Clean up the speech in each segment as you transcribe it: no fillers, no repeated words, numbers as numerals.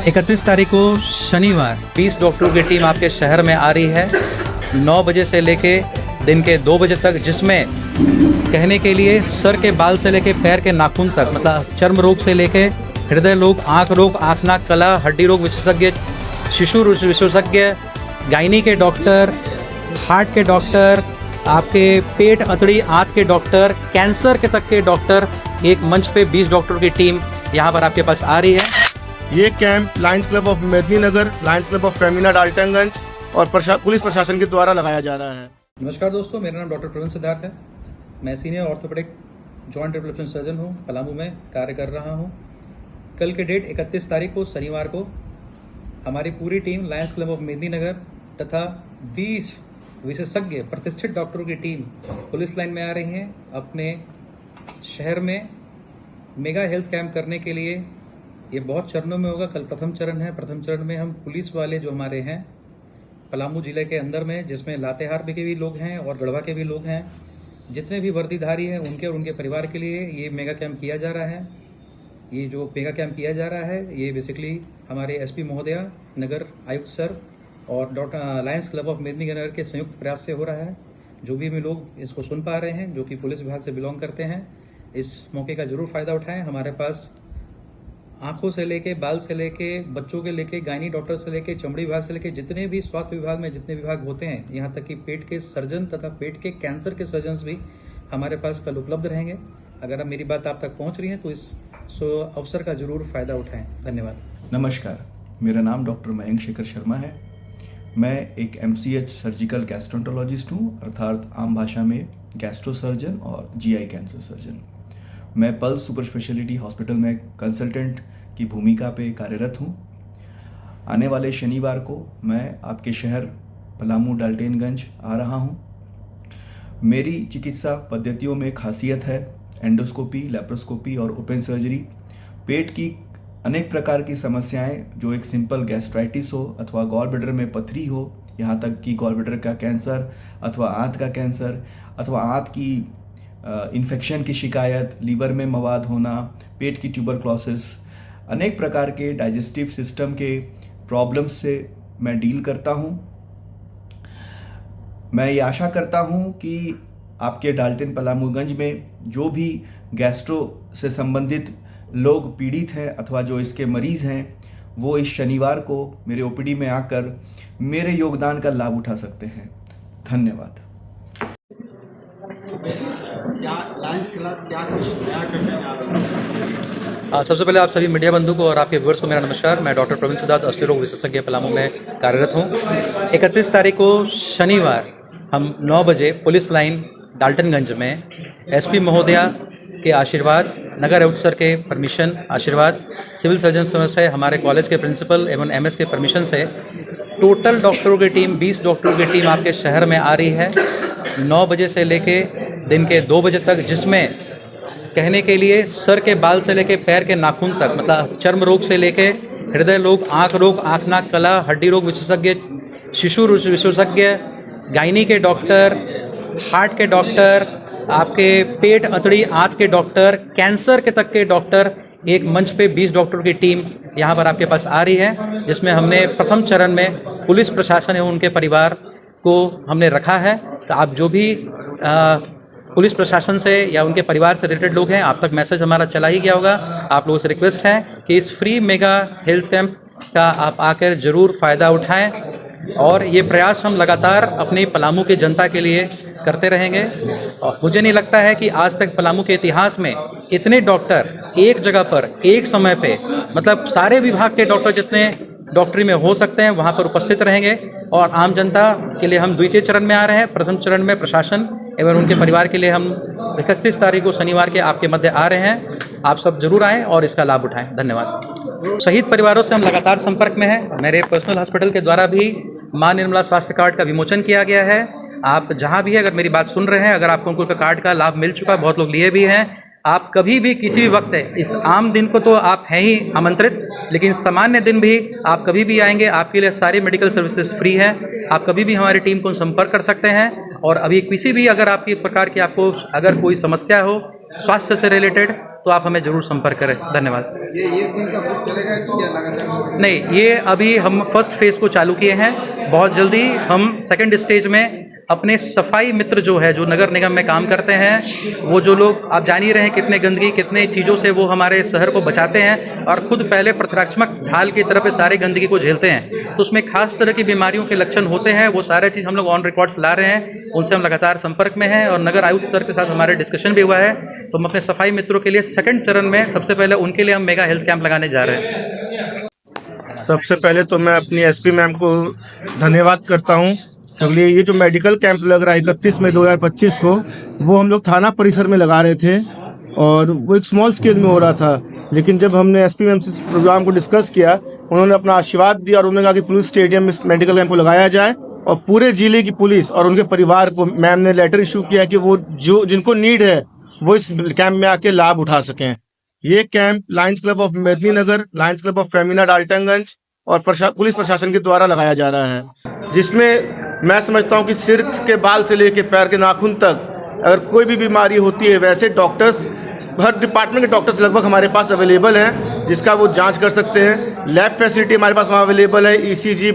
31 तारीख को शनिवार 20 डॉक्टरों की टीम आपके शहर में आ रही है 9 बजे से लेके दिन के 2 बजे तक, जिसमें कहने के लिए सर के बाल से लेके पैर के नाखून तक, मतलब चर्म रोग से लेके हृदय रोग, आँख रोग, आँख नाक कला, हड्डी रोग विशेषज्ञ, शिशु विशेषज्ञ, गायनी के डॉक्टर, हार्ट के डॉक्टर, आपके पेट अतड़ी आँत के डॉक्टर, कैंसर के तक के डॉक्टर, एक मंच पे 20 डॉक्टरों की टीम यहाँ पर आपके पास आ रही है। ये camp Lions club of Medininagar, Lions club of Femina Daltonganj और पुलिस प्रशासन के द्वारा लगाया जा रहा है। नमस्कार दोस्तों, मेरा नाम डॉक्टर प्रवीण सिद्धार्थ है। मैं senior orthopaedic joint replacement surgeon हूँ, पलामू में कार्य कर रहा हूँ। कल के डेट 31 तारीख को शनिवार को हमारी पूरी team Lions club of Medininagar तथा 20 विशेषज्ञ प्रतिष्ठित डॉक्टरों की टीम पुलिस लाइन में आ रही हैं अपने शहर में मेगा हेल्थ कैंप करने के लिए। ये बहुत चरणों में होगा। कल प्रथम चरण है। प्रथम चरण में हम पुलिस वाले जो हमारे हैं पलामू जिले के अंदर में, जिसमें लातेहार के भी लोग हैं और गढ़वा के भी लोग हैं, जितने भी वर्दीधारी हैं उनके और उनके परिवार के लिए ये मेगा कैंप किया जा रहा है। ये जो मेगा कैंप किया जा रहा है ये बेसिकली हमारे एसपी महोदया, नगर आयुक्त सर और doctor Lions club of Medininagar के संयुक्त प्रयास से हो रहा है। जो भी लोग इसको सुन पा रहे हैं जो कि पुलिस विभाग से बिलोंग करते हैं, इस मौके का जरूर फायदा उठाएं। हमारे पास आंखों से लेके, बाल से लेके, बच्चों के लेके, गायनी डॉक्टर से लेके, चमड़ी विभाग से लेके, जितने भी स्वास्थ्य विभाग में जितने विभाग होते हैं, यहाँ तक कि पेट के सर्जन तथा पेट के कैंसर के सर्जन्स भी हमारे पास कल उपलब्ध रहेंगे। अगर अब मेरी बात आप तक पहुँच रही है तो इस अवसर का जरूर फायदा उठाएं। धन्यवाद। नमस्कार, मेरा नाम डॉक्टर मयंक शेखर शर्मा है। मैं एक MCH सर्जिकल गैस्ट्रोएंटरोलॉजिस्ट हूँ, अर्थात आम भाषा में गैस्ट्रो सर्जन और GI कैंसर सर्जन। मैं पल्स सुपर स्पेशलिटी हॉस्पिटल में कंसल्टेंट की भूमिका पे कार्यरत हूँ। आने वाले शनिवार को मैं आपके शहर पलामू डाल्टनगंज आ रहा हूँ। मेरी चिकित्सा पद्धतियों में खासियत है एंडोस्कोपी, लैप्रोस्कोपी और ओपन सर्जरी। पेट की अनेक प्रकार की समस्याएं, जो एक सिंपल गैस्ट्राइटिस हो अथवा गॉल ब्लैडर में पथरी हो, यहाँ तक कि गॉल ब्लैडर का कैंसर अथवा आंत का कैंसर अथवा आंत की इन्फेक्शन की शिकायत, लीवर में मवाद होना, पेट की ट्यूबरक्लोसिस, अनेक प्रकार के डाइजेस्टिव सिस्टम के प्रॉब्लम्स से मैं डील करता हूँ। मैं ये आशा करता हूँ कि आपके डाल्टन पलामूगंज में जो भी गैस्ट्रो से संबंधित लोग पीड़ित हैं अथवा जो इसके मरीज़ हैं, वो इस शनिवार को मेरे OPD में आकर मेरे योगदान का लाभ उठा सकते हैं। धन्यवाद। सबसे पहले आप सभी मीडिया बंधु को और आपके व्यूअर्स को मेरा नमस्कार। मैं डॉक्टर प्रवीण सिद्धार्थ, अस्सी रोग विशेषज्ञ पलामू में कार्यरत हूँ। 31 तारीख को शनिवार हम 9 बजे पुलिस लाइन डाल्टनगंज में SP महोदया के आशीर्वाद, नगर आयुक्त सर के परमिशन आशीर्वाद, सिविल सर्जन से, हमारे कॉलेज के प्रिंसिपल एवं MS के परमिशन से टोटल डॉक्टरों की टीम 20 डॉक्टरों की टीम आपके शहर में आ रही है 9 बजे से लेके दिन के 2 बजे तक, जिसमें कहने के लिए सर के बाल से लेके पैर के नाखून तक, मतलब चर्म रोग से लेके हृदय रोग, आँख नाक कला, हड्डी रोग विशेषज्ञ, शिशु विशेषज्ञ, गायनी के डॉक्टर, हार्ट के डॉक्टर, आपके पेट अतड़ी आँत के डॉक्टर, कैंसर के तक के डॉक्टर, एक मंच पे 20 डॉक्टरों की टीम यहाँ पर आपके पास आ रही है, जिसमें हमने प्रथम चरण में पुलिस प्रशासन एवं उनके परिवार को हमने रखा है। तो आप जो भी पुलिस प्रशासन से या उनके परिवार से रिलेटेड लोग हैं, आप तक मैसेज हमारा चला ही गया होगा। आप लोगों से रिक्वेस्ट है कि इस फ्री मेगा हेल्थ कैंप का आप आकर ज़रूर फ़ायदा उठाएं और ये प्रयास हम लगातार अपनी पलामू की जनता के लिए करते रहेंगे। और मुझे नहीं लगता है कि आज तक पलामू के इतिहास में इतने डॉक्टर एक जगह पर एक समय पे, मतलब सारे विभाग के डॉक्टर जितने डॉक्टरी में हो सकते हैं वहाँ पर उपस्थित रहेंगे और आम जनता के लिए हम द्वितीय चरण में आ रहे हैं। प्रथम चरण में प्रशासन एवं उनके परिवार के लिए हम 31 तारीख को शनिवार के आपके मध्य आ रहे हैं। आप सब जरूर आएँ और इसका लाभ उठाएं। धन्यवाद। शहीद परिवारों से हम लगातार संपर्क में हैं। मेरे पर्सनल हॉस्पिटल के द्वारा भी माँ निर्मला स्वास्थ्य कार्ड का विमोचन किया गया है। आप जहाँ भी है, अगर मेरी बात सुन रहे हैं, अगर आपको उनको कार्ड का लाभ मिल चुका, बहुत लोग लिए भी हैं, आप कभी भी किसी भी वक्त, इस आम दिन को तो आप हैं ही आमंत्रित, लेकिन सामान्य दिन भी आप कभी भी आएंगे, आपके लिए सारी मेडिकल सर्विसेज फ्री है। आप कभी भी हमारी टीम को संपर्क कर सकते हैं। और अभी किसी भी अगर आपकी प्रकार की आपको अगर कोई समस्या हो स्वास्थ्य से रिलेटेड, तो आप हमें ज़रूर संपर्क करें। धन्यवाद। ये एक दिन का शिफ्ट चलेगा कि या लगातार? नहीं, ये अभी हम फर्स्ट फेज़ को चालू किए हैं। बहुत जल्दी हम सेकंड स्टेज में अपने सफाई मित्र जो है, जो नगर निगम में काम करते हैं, वो जो लोग आप जान ही रहे हैं कितने गंदगी, कितने चीज़ों से वो हमारे शहर को बचाते हैं और खुद पहले प्रतिरक्षात्मक ढाल की तरफ सारी गंदगी को झेलते हैं। तो उसमें खास तरह की बीमारियों के लक्षण होते हैं, वो सारे चीज़ हम लोग ऑन रिकॉर्ड्स ला रहे हैं। उनसे हम लगातार संपर्क में हैं और नगर आयुक्त सर के साथ हमारे डिस्कशन भी हुआ है। तो हम अपने सफाई मित्रों के लिए सेकंड चरण में सबसे पहले उनके लिए हम मेगा हेल्थ कैंप लगाने जा रहे हैं। सबसे पहले तो मैं अपनी एसपी मैम को धन्यवाद करता हूँ, क्योंकि ये जो मेडिकल कैंप लग रहा है 31 मई 2025 को, वो हम लोग थाना परिसर में लगा रहे थे और वो एक स्मॉल स्केल में हो रहा था। लेकिन जब हमने एसपी मैम से इस प्रोग्राम को डिस्कस किया, उन्होंने अपना आशीर्वाद दिया और उन्होंने कहा कि पुलिस स्टेडियम में इस मेडिकल कैंप को लगाया जाए और पूरे जिले की पुलिस और उनके परिवार को मैम ने लेटर इशू किया कि वो जो जिनको नीड है वो इस कैंप में आके लाभ उठा सकें। ये camp Lions club of Medininagar, Lions club of Femina Daltonganj और पुलिस प्रशासन के द्वारा लगाया जा रहा है, जिसमें मैं समझता हूँ कि सिर के बाल से लेकर पैर के नाखून तक अगर कोई भी बीमारी होती है, वैसे डॉक्टर्स, हर डिपार्टमेंट के डॉक्टर्स लगभग हमारे पास अवेलेबल हैं, जिसका वो जांच कर सकते हैं। लैब फैसिलिटी हमारे पास वहाँ अवेलेबल है, ईसीजी,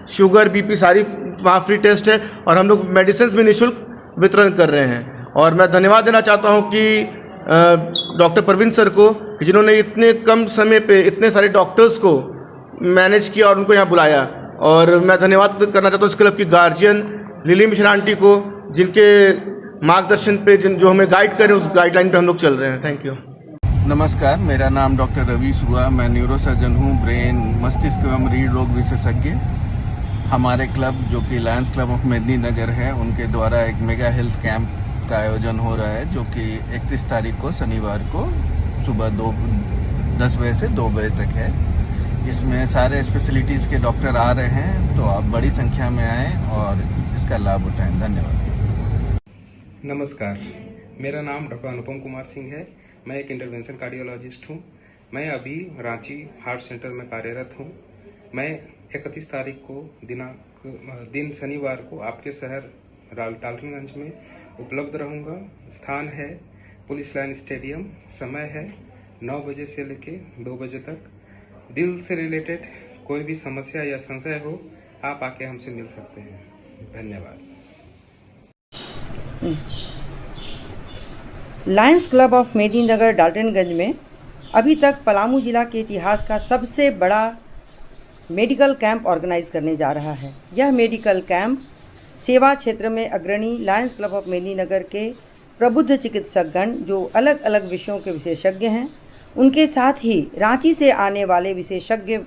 शुगर, बीपी सारी वहाँ फ्री टेस्ट है और हम लोग मेडिसिन भी निःशुल्क वितरण कर रहे हैं। और मैं धन्यवाद देना चाहता हूँ कि डॉक्टर प्रवीण सर को, कि जिन्होंने इतने कम समय पे इतने सारे डॉक्टर्स को मैनेज किया और उनको यहाँ बुलाया। और मैं धन्यवाद करना चाहता हूँ इस क्लब की गार्जियन लिली मिश्रा आंटी को, जिनके मार्गदर्शन पे जो हमें गाइड करें, उस गाइडलाइन पे हम लोग चल रहे हैं। Thank you. नमस्कार, मेरा नाम डॉक्टर रवि सुआ, मैं न्यूरोसर्जन हूँ, ब्रेन, मस्तिष्क एवं रीढ़ रोग विशेषज्ञ। हमारे क्लब जो कि लायंस क्लब ऑफ मेदिनीनगर है, उनके द्वारा एक मेगा हेल्थ कैंप का आयोजन हो रहा है, जो कि 31 तारीख को शनिवार को सुबह 10 बजे से 2 बजे तक है। इसमें सारे स्पेशलिटीज़ के डॉक्टर आ रहे हैं, तो आप बड़ी संख्या में आएँ और इसका लाभ उठाएं। धन्यवाद। नमस्कार, मेरा नाम डॉक्टर अनुपम कुमार सिंह है। मैं एक इंटरवेंशन कार्डियोलॉजिस्ट हूँ। मैं अभी रांची हार्ट सेंटर में कार्यरत हूँ। मैं 31 तारीख को दिन शनिवार को आपके शहर डाल्टनगंज में उपलब्ध रहूँगा। स्थान है पुलिस लाइन स्टेडियम। समय है 9 बजे से लेके 2 बजे तक। दिल से रिलेटेड कोई भी समस्या या संशय हो, आप आके हमसे मिल सकते हैं। धन्यवाद। Lions club of Medininagar Daltonganj में अभी तक पलामू जिला के इतिहास का सबसे बड़ा मेडिकल कैंप ऑर्गेनाइज करने जा रहा है। यह मेडिकल कैंप सेवा क्षेत्र में अग्रणी लायंस क्लब ऑफ मेदिनीनगर के प्रबुद्ध चिकित्सकगण, जो अलग अलग विषयों के विशेषज्ञ हैं, उनके साथ ही रांची से आने वाले विशेषज्ञ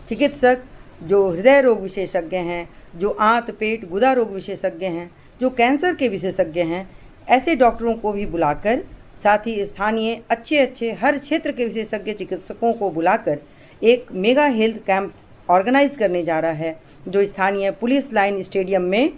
चिकित्सक, जो हृदय रोग विशेषज्ञ हैं, जो आंत पेट गुदा रोग विशेषज्ञ हैं, जो कैंसर के विशेषज्ञ हैं, ऐसे डॉक्टरों को भी बुलाकर, साथ ही स्थानीय अच्छे हर क्षेत्र के विशेषज्ञ चिकित्सकों को बुलाकर एक मेगा हेल्थ कैंप ऑर्गेनाइज करने जा रहा है, जो स्थानीय पुलिस लाइन स्टेडियम में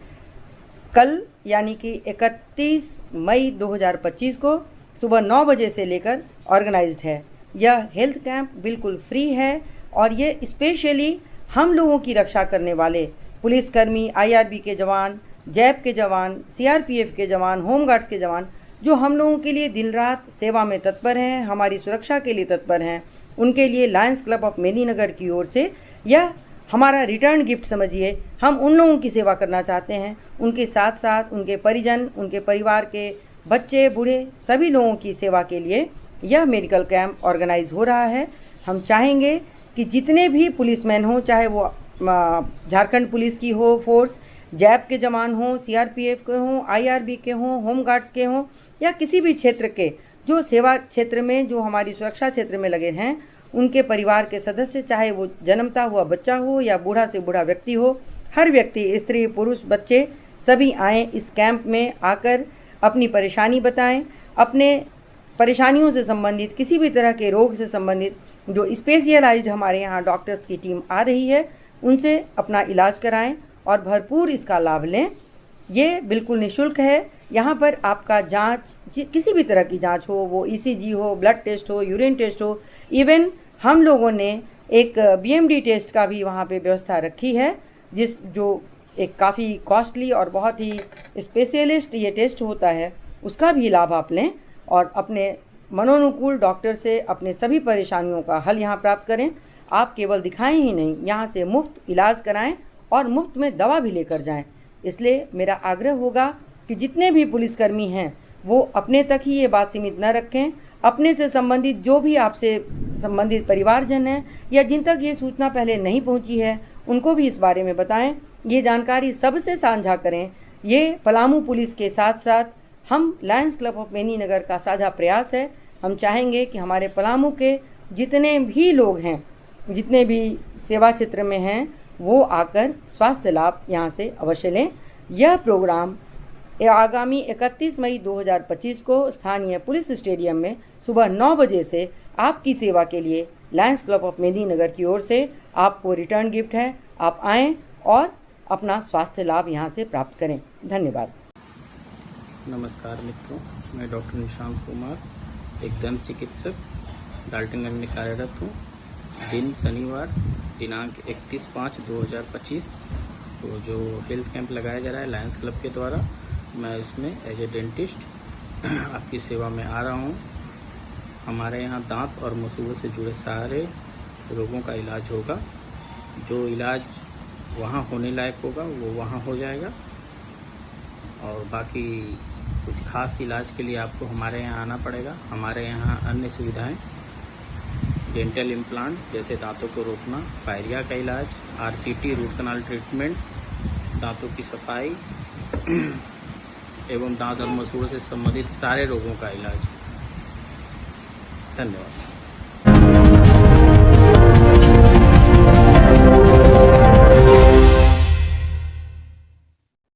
कल यानी कि 31 मई 2025 को सुबह 9 बजे से लेकर ऑर्गेनाइज्ड है। यह हेल्थ कैंप बिल्कुल फ्री है और ये स्पेशली हम लोगों की रक्षा करने वाले पुलिसकर्मी, IRB के जवान, जैप के जवान, CRPF के जवान, होमगार्ड्स के जवान, जो हम लोगों के लिए दिन रात सेवा में तत्पर हैं, हमारी सुरक्षा के लिए तत्पर हैं, उनके लिए लायंस क्लब ऑफ मेदिनीनगर की ओर से यह हमारा रिटर्न गिफ्ट समझिए। हम उन लोगों की सेवा करना चाहते हैं, उनके साथ साथ उनके परिजन, उनके परिवार के बच्चे, बूढ़े, सभी लोगों की सेवा के लिए यह मेडिकल कैंप ऑर्गेनाइज हो रहा है। हम चाहेंगे कि जितने भी पुलिसमैन हों, चाहे वो झारखंड पुलिस की हो फोर्स, जैप के जवान हों, CRPF के हों, IRB के हों, होमगार्ड्स के हों, या किसी भी क्षेत्र के जो सेवा क्षेत्र में, जो हमारी सुरक्षा क्षेत्र में लगे हैं, उनके परिवार के सदस्य, चाहे वो जन्मता हुआ बच्चा हो या बूढ़ा से बूढ़ा व्यक्ति हो, हर व्यक्ति, स्त्री, पुरुष, बच्चे, सभी आएँ इस कैंप में आकर अपनी परेशानी बताएं। अपने परेशानियों से संबंधित, किसी भी तरह के रोग से संबंधित जो स्पेशलाइज्ड हमारे यहाँ डॉक्टर्स की टीम आ रही है, उनसे अपना इलाज कराएं और भरपूर इसका लाभ लें। ये बिल्कुल निःशुल्क है। यहाँ पर आपका जांच, किसी भी तरह की जांच हो, वो ECG हो, ब्लड टेस्ट हो, यूरिन टेस्ट हो, इवन हम लोगों ने एक BMD टेस्ट का भी वहाँ पे व्यवस्था रखी है, जो एक काफ़ी कॉस्टली और बहुत ही स्पेशलिस्ट ये टेस्ट होता है, उसका भी लाभ आप लें और अपने मनोनुकूल डॉक्टर से अपने सभी परेशानियों का हल यहाँ प्राप्त करें। आप केवल दिखाएं ही नहीं, यहाँ से मुफ्त इलाज कराएं और मुफ्त में दवा भी लेकर जाएं। इसलिए मेरा आग्रह होगा कि जितने भी पुलिसकर्मी हैं वो अपने तक ही ये बात सीमित न रखें। अपने से संबंधित जो भी आपसे संबंधित परिवारजन हैं या जिन तक ये सूचना पहले नहीं पहुंची है उनको भी इस बारे में बताएं। ये जानकारी सबसे साझा करें। ये पलामू पुलिस के साथ साथ हम लायंस क्लब ऑफ मेदिनीनगर का साझा प्रयास है। हम चाहेंगे कि हमारे पलामू के जितने भी लोग हैं, जितने भी सेवा क्षेत्र में हैं, वो आकर स्वास्थ्य लाभ यहाँ से अवश्य लें। यह प्रोग्राम आगामी 31 मई 2025 को स्थानीय पुलिस स्टेडियम में सुबह 9 बजे से आपकी सेवा के लिए लायंस क्लब ऑफ मेदिनीनगर की ओर से आपको रिटर्न गिफ्ट है। आप आएँ और अपना स्वास्थ्य लाभ यहाँ से प्राप्त करें। धन्यवाद। नमस्कार मित्रों, मैं डॉक्टर निशांत कुमार, एक दंत चिकित्सक डाल्टनगंज में कार्यरत हूँ। दिन शनिवार दिनांक 31/5/2025 को जो हेल्थ कैंप लगाया जा रहा है लायंस क्लब के द्वारा, मैं उसमें एज ए डेंटिस्ट आपकी सेवा में आ रहा हूँ। हमारे यहाँ दांत और मसूड़ों से जुड़े सारे रोगों का इलाज होगा। जो इलाज वहाँ होने लायक होगा वो वहाँ हो जाएगा, और बाकी कुछ खास इलाज के लिए आपको हमारे यहाँ आना पड़ेगा। हमारे यहाँ अन्य सुविधाएं डेंटल इम्प्लांट जैसे दांतों को रोकना, पायरिया का इलाज, RCT रूट कनाल ट्रीटमेंट, दांतों की सफाई एवं दांत और मसूड़ों से संबंधित सारे रोगों का इलाज। धन्यवाद।